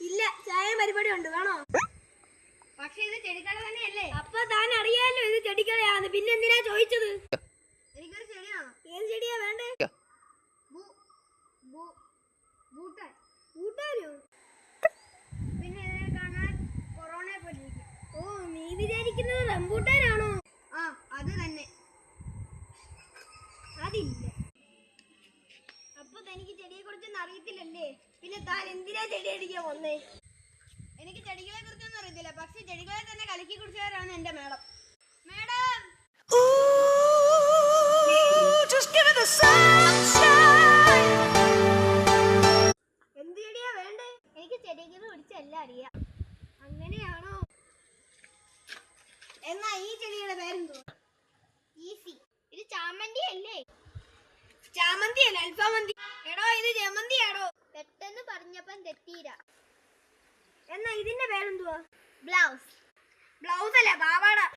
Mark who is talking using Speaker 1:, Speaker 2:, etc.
Speaker 1: ഇല്ല, ചായ പരിപാടി ഉണ്ട്, വേണോ?
Speaker 2: പക്ഷെ ഇത് ചെടിക്കട തന്നെയല്ലേ?
Speaker 1: അപ്പൊ താൻ അറിയാലോ ഇത് ചെടിക്കടയാണ്, പിന്നെ എന്തിനാ ചോദിച്ചത്?
Speaker 2: എനിക്കൊരു ചെടിയാണോ?
Speaker 1: ഏത് ചെടിയാ വേണ്ടേ? കൂട്ടാരോ?
Speaker 2: പിന്നെ ഇതിനെ കാണാൻ കൊറോണയെ പോലെ ഇരിക്കും.
Speaker 1: ഓ, നീ വിചാരിക്കുന്നത് റംബൂട്ടാനാണോ?
Speaker 2: ആ, അത് തന്നെ.
Speaker 1: അതില്ല. അപ്പൊ തനിക്ക് ചെടിയെ കുറിച്ചൊന്നും അറിയത്തില്ലല്ലേ? പിന്നെ താൻ എന്തിനാ ചെടി അടിക്കാൻ വന്നേ?
Speaker 2: എനിക്ക് ചെടികളെ കുറിച്ചൊന്നും അറിയത്തില്ല, പക്ഷെ ചെടികളെ തന്നെ കലക്കി കുടിച്ചവരാണ് എന്റെ മേഡം.
Speaker 1: എന്ത് ചെടിയാ വേണ്ടേ?
Speaker 2: എനിക്ക് ചെടികളെ കുറിച്ച് എല്ലാം അറിയാം.
Speaker 1: അങ്ങനെയാണോ?
Speaker 2: എന്നാ ഈ ചെടിയുടെ പേരെന്തോ? ഈസി. ഇത് ചാമന്തി അല്ലേ?
Speaker 1: ചാമന്തി അല്ല, അൽഫാമന്തി. എടോ, ഇത് ജമന്തിയാണോ?
Speaker 2: പെട്ടെന്ന് പറഞ്ഞപ്പം തെറ്റീര.
Speaker 1: എന്നാ ഇതിന്റെ പേരെന്തുവാ?
Speaker 2: ബ്ലൗസ്.
Speaker 1: ബ്ലൗസ് അല്ല, പാവാട.